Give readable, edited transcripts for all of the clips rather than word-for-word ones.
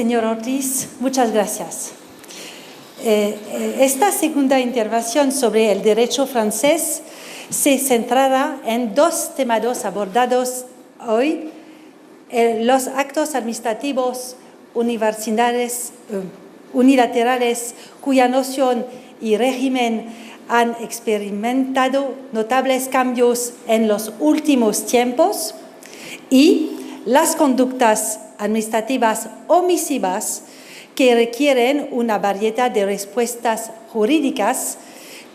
señor Ortiz, muchas gracias. Esta segunda intervención sobre el derecho francés se centrará en dos temas abordados hoy: los actos administrativos unilaterales cuya noción y régimen han experimentado notables cambios en los últimos tiempos, y las conductas administrativas omisivas que requieren una variedad de respuestas jurídicas,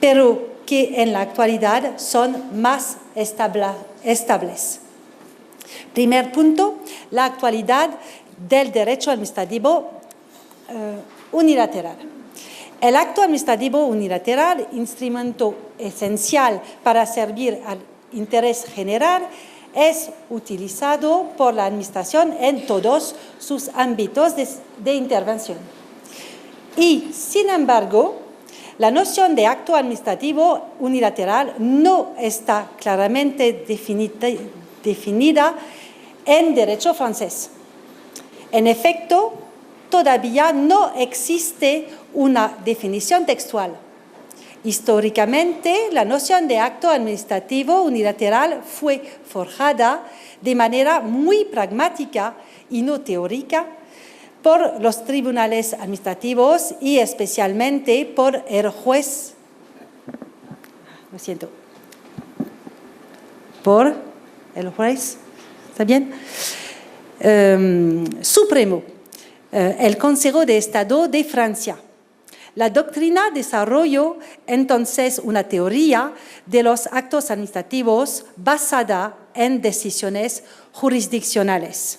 pero que en la actualidad son más estables. Primer punto, la actualidad del derecho administrativo unilateral. El acto administrativo unilateral, instrumento esencial para servir al interés general, es utilizado por la Administración en todos sus ámbitos de intervención. Y, sin embargo, la noción de acto administrativo unilateral no está claramente definida en derecho francés. En efecto, todavía no existe una definición textual. Históricamente, la noción de acto administrativo unilateral fue forjada de manera muy pragmática y no teórica por los tribunales administrativos y especialmente por el juez, por el juez, ¿está bien? Supremo, el Consejo de Estado de Francia. La doctrina desarrolló entonces una teoría de los actos administrativos basada en decisiones jurisdiccionales.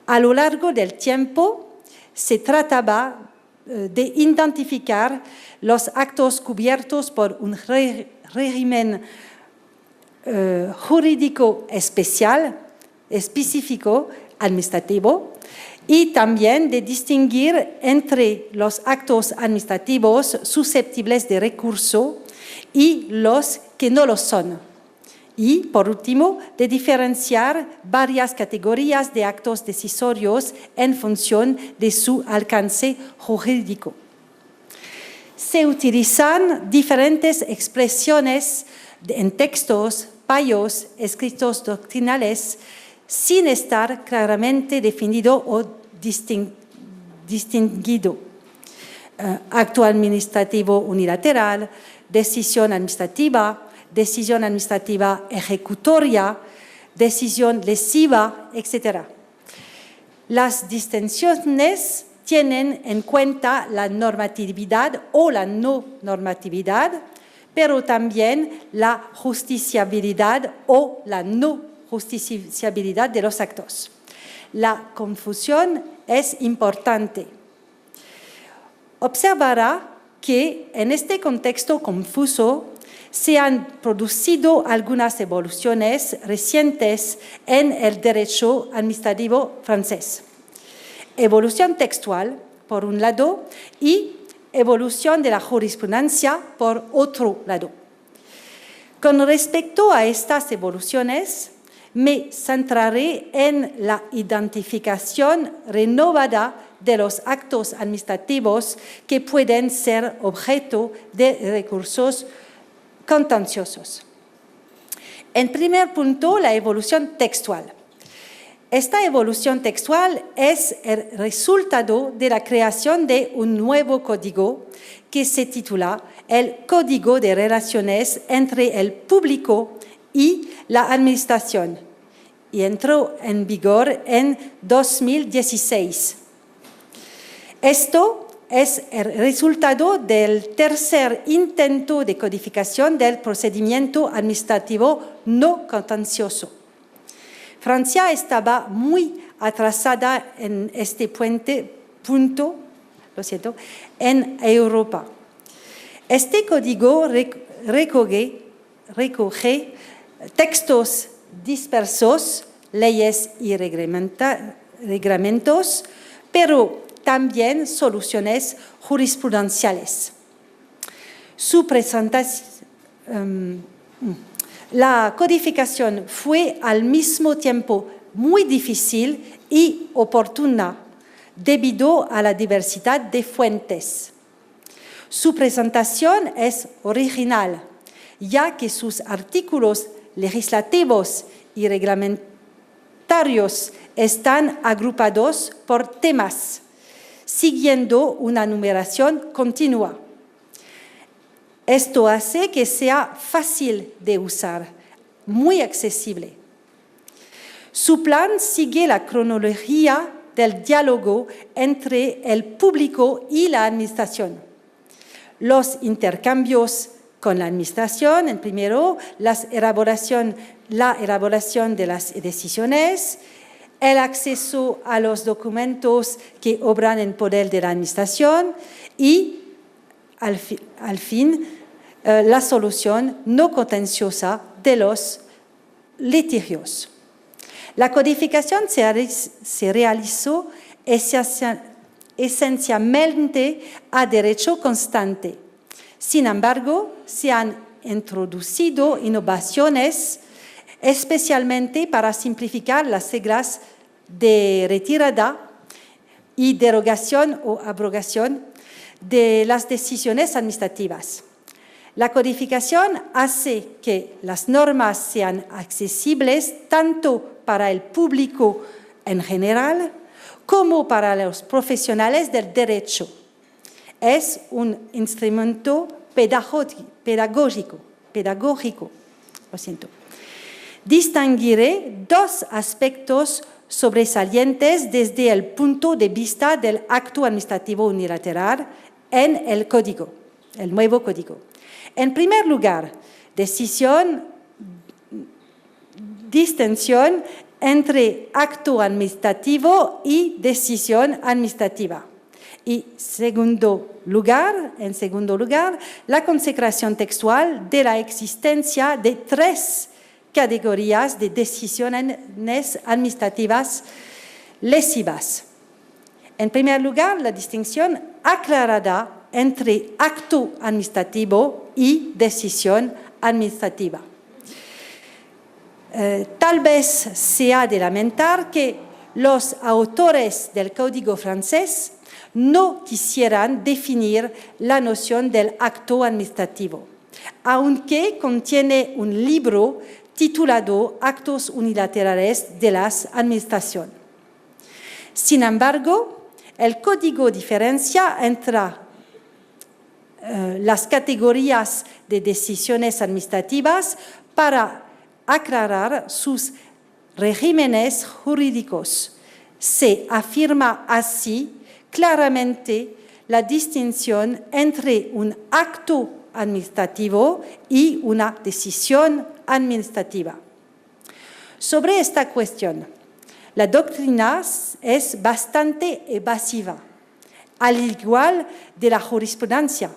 A lo largo del tiempo, se trataba de identificar los actos cubiertos por un régimen jurídico específico, administrativo, y también de distinguir entre los actos administrativos susceptibles de recurso y los que no lo son. Y, por último, de diferenciar varias categorías de actos decisorios en función de su alcance jurídico. Se utilizan diferentes expresiones en textos, payos, escritos doctrinales, sin estar claramente definido o distinguido. Acto administrativo unilateral, decisión administrativa ejecutoria, decisión lesiva, etc. Las distinciones tienen en cuenta la normatividad o la no normatividad, pero también la justiciabilidad o la no justiciabilidad de los actos. La confusión es importante. Observará que en este contexto confuso se han producido algunas evoluciones recientes en el derecho administrativo francés. Evolución textual, por un lado, y evolución de la jurisprudencia, por otro lado. Con respecto a estas evoluciones, me centraré en la identificación renovada de los actos administrativos que pueden ser objeto de recursos contenciosos. En primer punto, la evolución textual. Esta evolución textual es el resultado de la creación de un nuevo código que se titula el Código de Relaciones entre el Público y la Administración, y entró en vigor en 2016. Esto es el resultado del tercer intento de codificación del procedimiento administrativo no contencioso. Francia estaba muy atrasada en este punto, en Europa. Este código recoge textos dispersos, leyes y reglamentos, pero también soluciones jurisprudenciales. Su presentación, la codificación fue al mismo tiempo muy difícil y oportuna, debido a la diversidad de fuentes. Su presentación es original, ya que sus artículos legislativos y reglamentarios están agrupados por temas, siguiendo una numeración continua. Esto hace que sea fácil de usar, muy accesible. Su plan sigue la cronología del diálogo entre el público y la administración. Los intercambios con la administración, en primero, la elaboración de las decisiones, el acceso a los documentos que obran en poder de la administración y, al fin, la solución no contenciosa de los litigios. La codificación se realizó esencialmente a derecho constante. Sin embargo, se han introducido innovaciones, especialmente para simplificar las reglas de retirada y derogación o abrogación de las decisiones administrativas. La codificación hace que las normas sean accesibles tanto para el público en general como para los profesionales del derecho. Es un instrumento pedagógico. Lo siento. Distinguiré dos aspectos sobresalientes desde el punto de vista del acto administrativo unilateral en el código, el nuevo código. En primer lugar, distinción entre acto administrativo y decisión administrativa. Y en segundo lugar, la consagración textual de la existencia de tres categorías de decisiones administrativas lesivas. En primer lugar, la distinción aclarada entre acto administrativo y decisión administrativa. Tal vez sea de lamentar que los autores del Código francés no quisieran definir la noción del acto administrativo, aunque contiene un libro titulado Actos unilaterales de la Administración. Sin embargo, el Código diferencia entre las categorías de decisiones administrativas para aclarar sus regímenes jurídicos. Se afirma así claramente la distinción entre un acto administrativo y una decisión administrativa. Sobre esta cuestión, la doctrina es bastante evasiva, al igual de la jurisprudencia.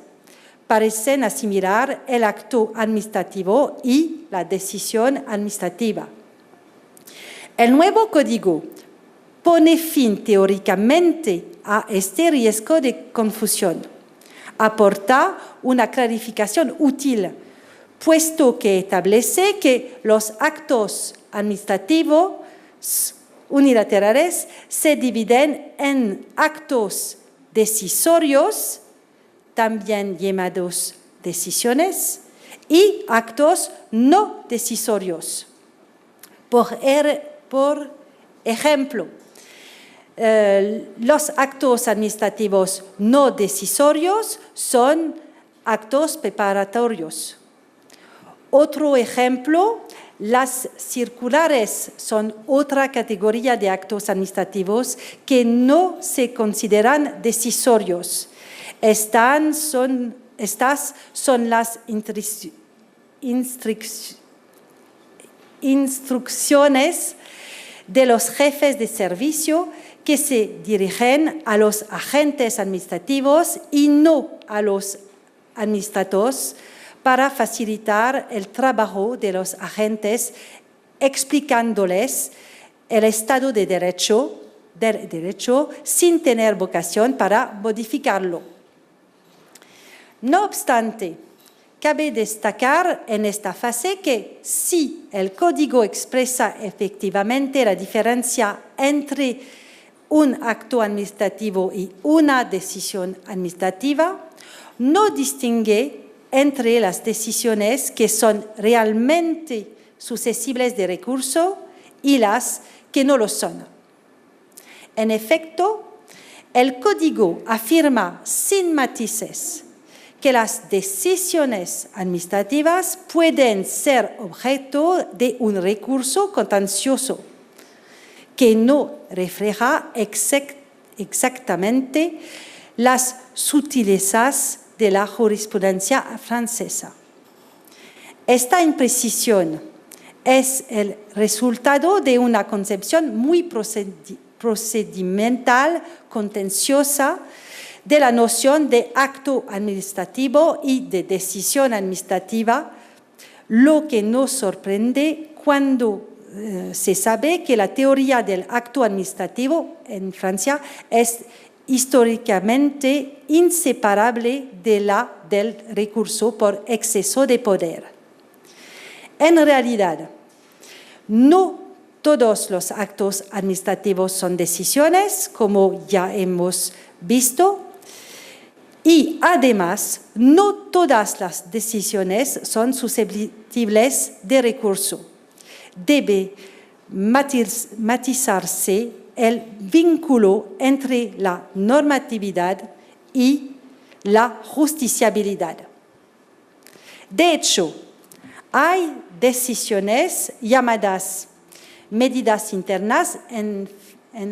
Parecen asimilar el acto administrativo y la decisión administrativa. El nuevo código pone fin teóricamente a este riesgo de confusión. Aporta una clarificación útil, puesto que establece que los actos administrativos unilaterales se dividen en actos decisorios, también llamados decisiones, y actos no decisorios. Por ejemplo, los actos administrativos no decisorios son actos preparatorios. Otro ejemplo, las circulares son otra categoría de actos administrativos que no se consideran decisorios. Estas son las instrucciones de los jefes de servicio que se dirigen a los agentes administrativos y no a los administrados para facilitar el trabajo de los agentes, explicándoles el estado de derecho sin tener vocación para modificarlo. No obstante, cabe destacar en esta fase que si el código expresa efectivamente la diferencia entre un acto administrativo y una decisión administrativa, no distingue entre las decisiones que son realmente susceptibles de recurso y las que no lo son. En efecto, el código afirma sin matices que las decisiones administrativas pueden ser objeto de un recurso contencioso que no refleja exactamente las sutilezas de la jurisprudencia francesa. Esta imprecisión es el resultado de una concepción muy procedimental, contenciosa, de la noción de acto administrativo y de decisión administrativa, lo que nos sorprende cuando se sabe que la teoría del acto administrativo en Francia es históricamente inseparable de la del recurso por exceso de poder. En realidad, no todos los actos administrativos son decisiones, como ya hemos visto, y además no todas las decisiones son susceptibles de recurso. Debe matizarse el vínculo entre la normatividad y la justiciabilidad. De hecho, hay decisiones llamadas medidas internas, en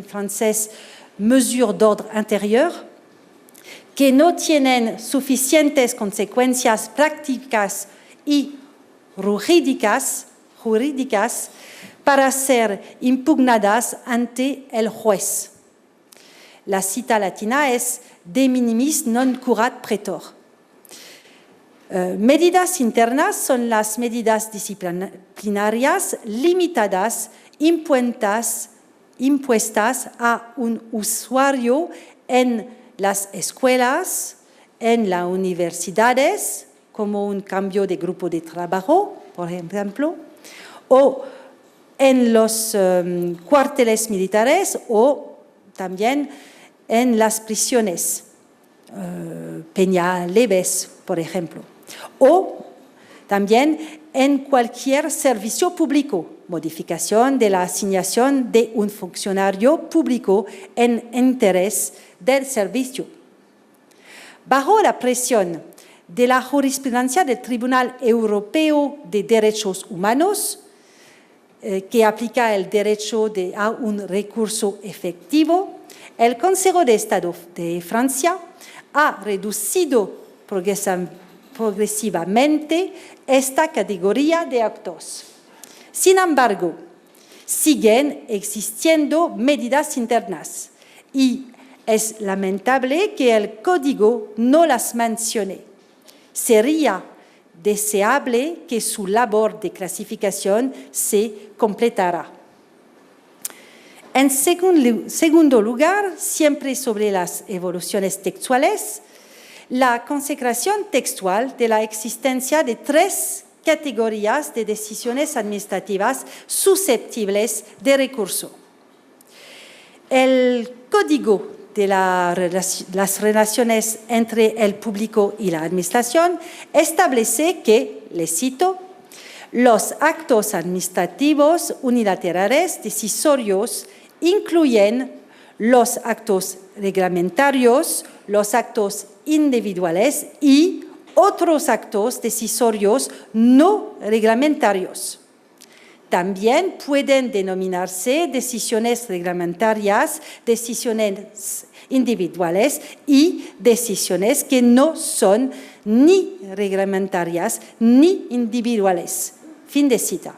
francés, mesures d'ordre intérieur, que no tienen suficientes consecuencias prácticas y jurídicas para ser impugnadas ante el juez. La cita latina es de minimis non curat pretor. Medidas internas son las medidas disciplinarias limitadas impuestas a un usuario en las escuelas, en las universidades, como un cambio de grupo de trabajo, por ejemplo, o en los cuarteles militares o también en las prisiones penales, por ejemplo, o también en cualquier servicio público, modificación de la asignación de un funcionario público en interés del servicio. Bajo la presión de la jurisprudencia del Tribunal Europeo de Derechos Humanos, que aplica el derecho a un recurso efectivo, el Consejo de Estado de Francia ha reducido progresivamente esta categoría de actos. Sin embargo, siguen existiendo medidas internas y es lamentable que el código no las mencione. Sería deseable que su labor de clasificación se completara. En segundo lugar, siempre sobre las evoluciones textuales, la consagración textual de la existencia de tres categorías de decisiones administrativas susceptibles de recurso. El Código de las relaciones entre el público y la administración establece que, le cito, los actos administrativos unilaterales decisorios incluyen los actos reglamentarios, los actos individuales y otros actos decisorios no reglamentarios. También pueden denominarse decisiones reglamentarias, decisiones individuales y decisiones que no son ni reglamentarias ni individuales. Fin de cita.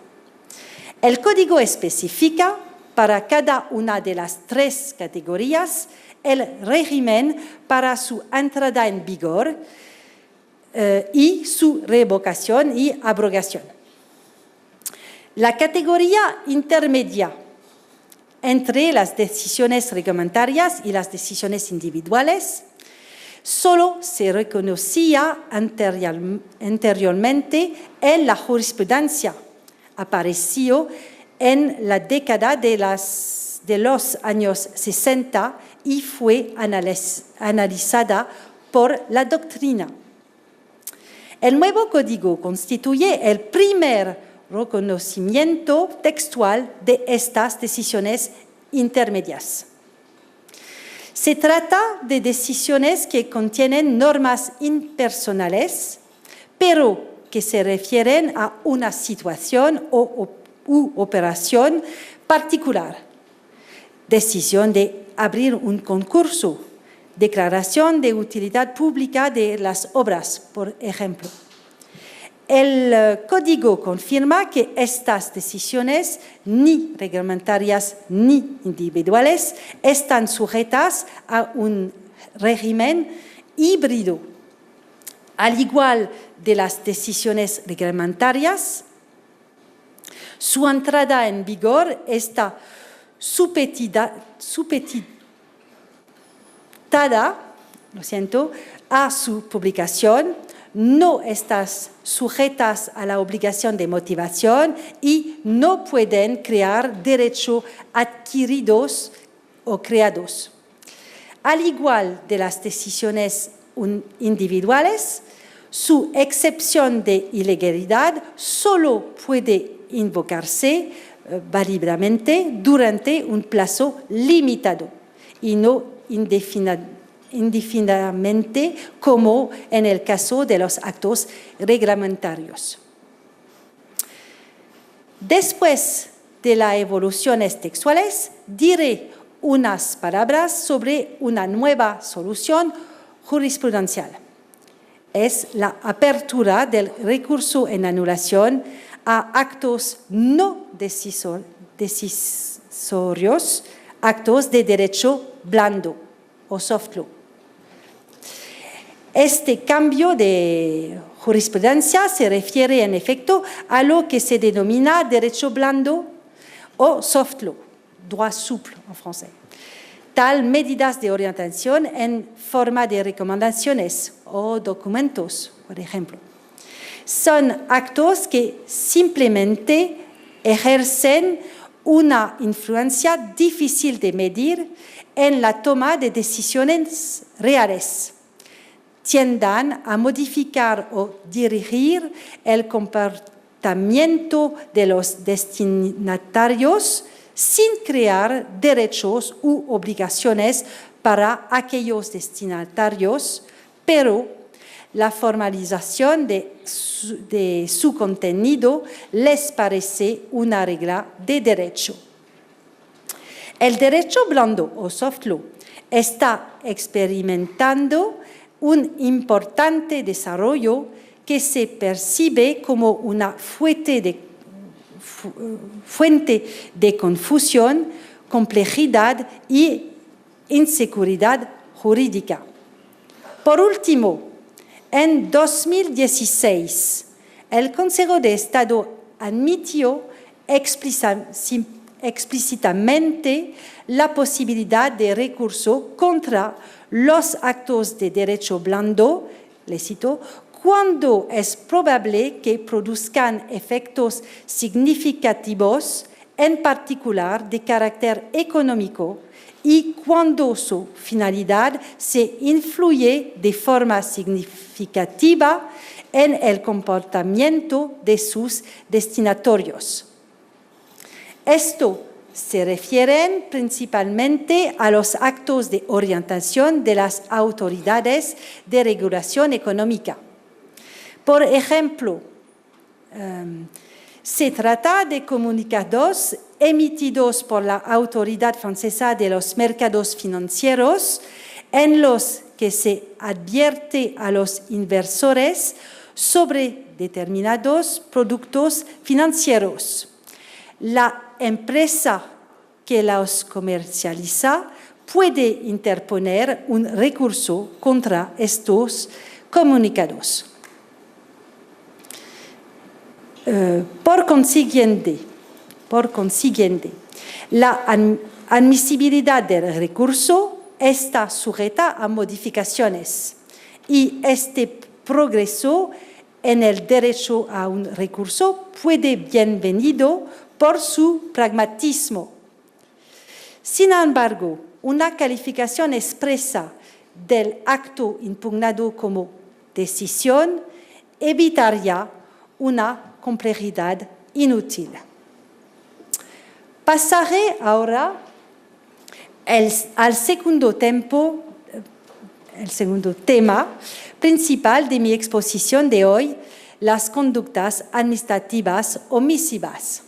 El código especifica para cada una de las tres categorías el régimen para su entrada en vigor y su revocación y abrogación. La categoría intermedia entre las decisiones reglamentarias y las decisiones individuales solo se reconocía anteriormente en la jurisprudencia. Apareció en la década de de los años 60 y fue analizada por la doctrina. El nuevo código constituye el primer reconocimiento textual de estas decisiones intermedias. Se trata de decisiones que contienen normas impersonales, pero que se refieren a una situación u operación particular. Decisión de abrir un concurso, declaración de utilidad pública de las obras, por ejemplo. El código confirma que estas decisiones, ni reglamentarias ni individuales, están sujetas a un régimen híbrido. Al igual de las decisiones reglamentarias, su entrada en vigor está supeditada a su publicación, no están sujetas a la obligación de motivación y no pueden crear derechos adquiridos o creados. Al igual de las decisiones individuales, su excepción de ilegalidad solo puede invocarse válidamente durante un plazo limitado y no indefinidamente como en el caso de los actos reglamentarios. Después de las evoluciones textuales, diré unas palabras sobre una nueva solución jurisprudencial. Es la apertura del recurso en anulación a actos no decisorios, actos de derecho blando o soft law. Este cambio de jurisprudencia se refiere en efecto a lo que se denomina derecho blando o soft law, droit souple en francés. Tal medidas de orientación en forma de recomendaciones o documentos, por ejemplo. Son actos que simplemente ejercen una influencia difícil de medir en la toma de decisiones reales. Tiendan a modificar o dirigir el comportamiento de los destinatarios sin crear derechos u obligaciones para aquellos destinatarios, pero la formalización de su contenido les parece una regla de derecho. El derecho blando o soft law está experimentando un importante desarrollo que se percibe como una fuente de confusión, complejidad y inseguridad jurídica. Por último, en 2016, el Consejo de Estado admitió explícitamente la posibilidad de recurso contra los actos de derecho blando, le cito, cuando es probable que produzcan efectos significativos, en particular de carácter económico, y cuando su finalidad se influye de forma significativa en el comportamiento de sus destinatarios. Esto se refiere principalmente a los actos de orientación de las autoridades de regulación económica. Por ejemplo, se trata de comunicados emitidos por la Autoridad Francesa de los Mercados Financieros en los que se advierte a los inversores sobre determinados productos financieros. La empresa que los comercializa puede interponer un recurso contra estos comunicados. Por consiguiente, la admisibilidad del recurso está sujeta a modificaciones y este progreso en el derecho a un recurso puede bienvenido por su pragmatismo. Sin embargo, una calificación expresa del acto impugnado como decisión evitaría una complejidad inútil. Pasaré ahora al segundo tema principal de mi exposición de hoy, las conductas administrativas omisivas.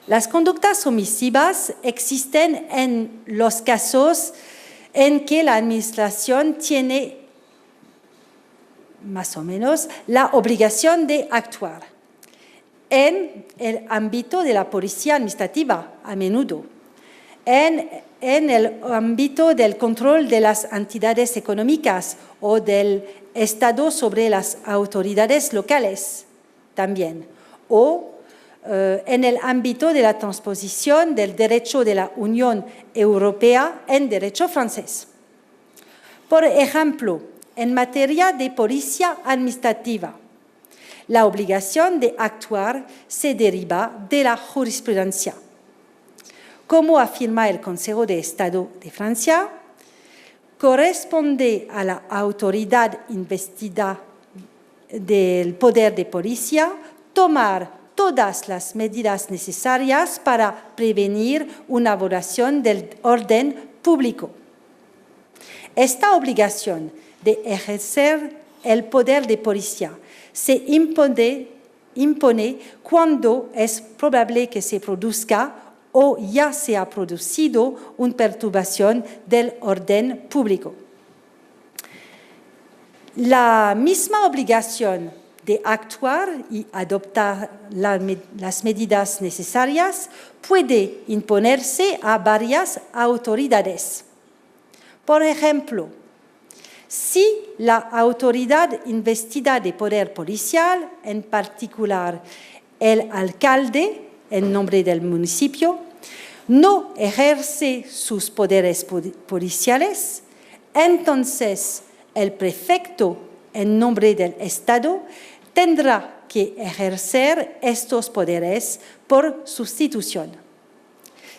Las conductas omisivas existen en los casos en que la administración tiene más o menos la obligación de actuar en el ámbito de la policía administrativa, a menudo, en el ámbito del control de las entidades económicas o del Estado sobre las autoridades locales también, o en el ámbito de la transposición del derecho de la Unión Europea en derecho francés. Por ejemplo, en materia de policía administrativa, la obligación de actuar se deriva de la jurisprudencia. Como afirma el Consejo de Estado de Francia, corresponde a la autoridad investida del poder de policía tomar todas las medidas necesarias para prevenir una violación del orden público. Esta obligación de ejercer el poder de policía se impone cuando es probable que se produzca o ya se ha producido una perturbación del orden público. La misma obligación de actuar y adoptar las medidas necesarias puede imponerse a varias autoridades. Por ejemplo, si la autoridad investida de poder policial, en particular el alcalde en nombre del municipio, no ejerce sus poderes policiales, entonces el prefecto en nombre del Estado tendrá que ejercer estos poderes por sustitución.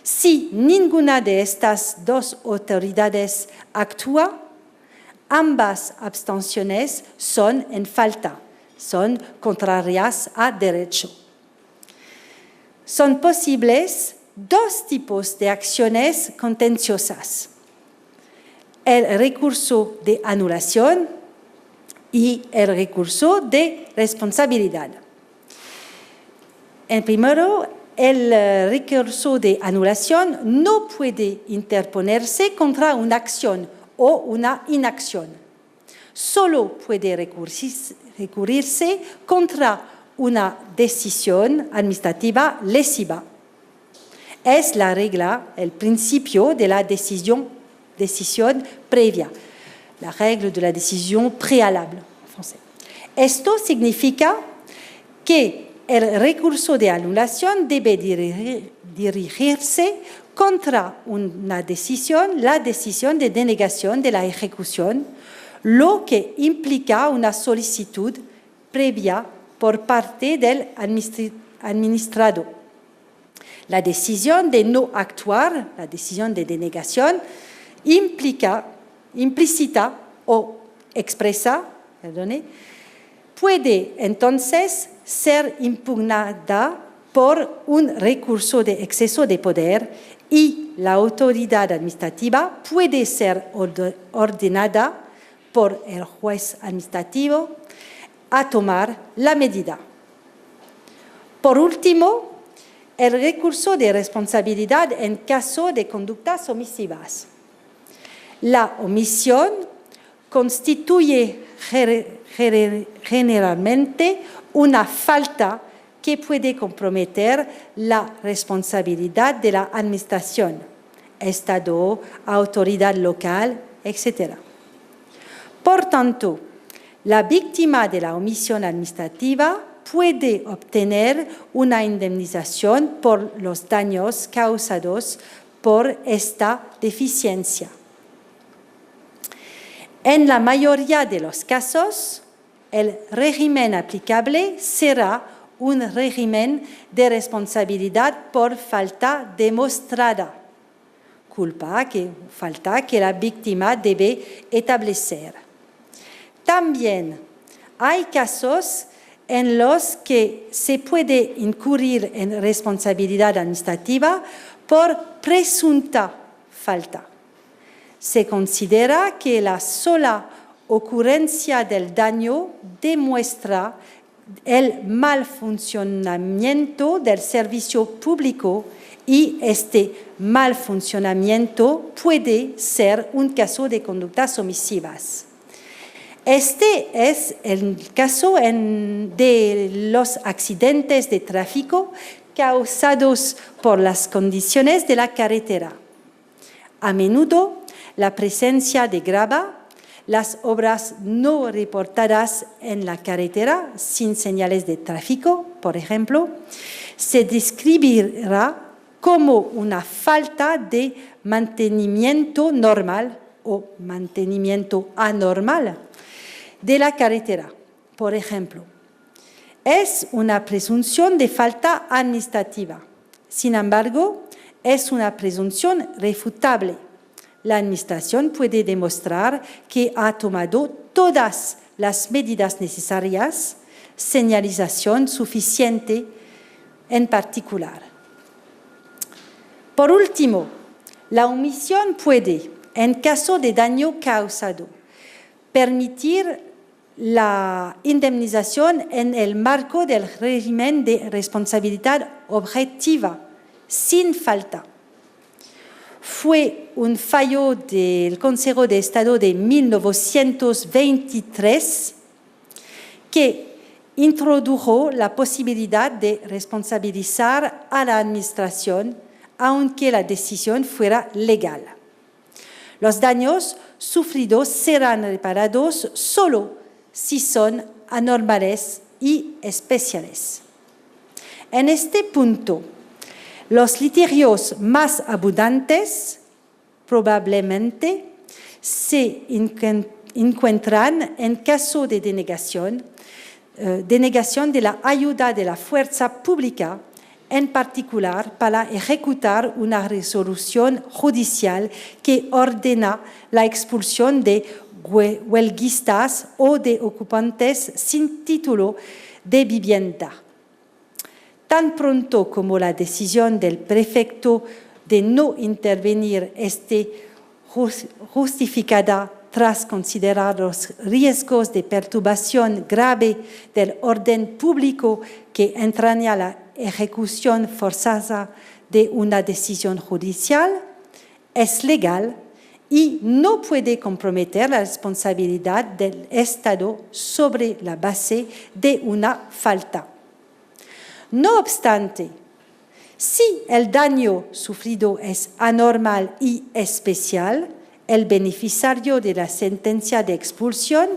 Si ninguna de estas dos autoridades actúa, ambas abstenciones son en falta, son contrarias a derecho. Son posibles dos tipos de acciones contenciosas: el recurso de anulación y el recurso de responsabilidad. En primero, el recurso de anulación no puede interponerse contra una acción o una inacción. Solo puede recurrirse contra una decisión administrativa lesiva. Es la regla, el principio de la decisión previa, la regla de la decisión préalable en francés. Esto significa que el recurso de anulación debe dirigirse contra una decisión, la decisión de denegación de la ejecución, lo que implica una solicitud previa por parte del administrado. La decisión de no actuar, la decisión de denegación, implícita o expresa, puede entonces ser impugnada por un recurso de exceso de poder y la autoridad administrativa puede ser ordenada por el juez administrativo a tomar la medida. Por último, el recurso de responsabilidad en caso de conductas omisivas. La omisión constituye generalmente una falta que puede comprometer la responsabilidad de la administración, Estado, autoridad local, etc. Por tanto, la víctima de la omisión administrativa puede obtener una indemnización por los daños causados por esta deficiencia. En la mayoría de los casos, el régimen aplicable será un régimen de responsabilidad por falta demostrada. culpa, falta que la víctima debe establecer. También hay casos en los que se puede incurrir en responsabilidad administrativa por presunta falta. Se considera que la sola ocurrencia del daño demuestra el mal funcionamiento del servicio público y este mal funcionamiento puede ser un caso de conductas omisivas. Este es el caso de los accidentes de tráfico causados por las condiciones de la carretera. A menudo, la presencia de grava, las obras no reportadas en la carretera sin señales de tráfico, por ejemplo, se describirá como una falta de mantenimiento normal o mantenimiento anormal de la carretera, por ejemplo. Es una presunción de falta administrativa. Sin embargo, es una presunción refutable. La Administración puede demostrar que ha tomado todas las medidas necesarias, señalización suficiente en particular. Por último, la omisión puede, en caso de daño causado, permitir la indemnización en el marco del régimen de responsabilidad objetiva, sin falta. Fue un fallo del Consejo de Estado de 1923 que introdujo la posibilidad de responsabilizar a la Administración, aunque la decisión fuera legal. Los daños sufridos serán reparados solo si son anormales y especiales. En este punto, los litigios más abundantes probablemente se encuentran en caso de denegación de la ayuda de la fuerza pública, en particular para ejecutar una resolución judicial que ordena la expulsión de huelguistas o de ocupantes sin título de vivienda. Tan pronto como la decisión del prefecto de no intervenir esté justificada tras considerar los riesgos de perturbación grave del orden público que entraña la ejecución forzada de una decisión judicial, es legal y no puede comprometer la responsabilidad del Estado sobre la base de una falta. No obstante, si el daño sufrido es anormal y especial, el beneficiario de la sentencia de expulsión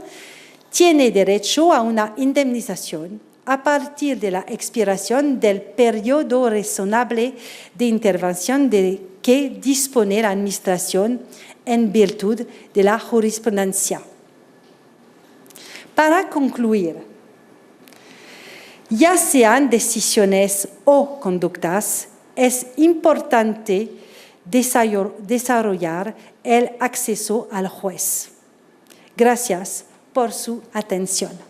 tiene derecho a una indemnización a partir de la expiración del periodo razonable de intervención de que dispone la Administración en virtud de la jurisprudencia. Para concluir, ya sean decisiones o conductas, es importante desarrollar el acceso al juez. Gracias por su atención.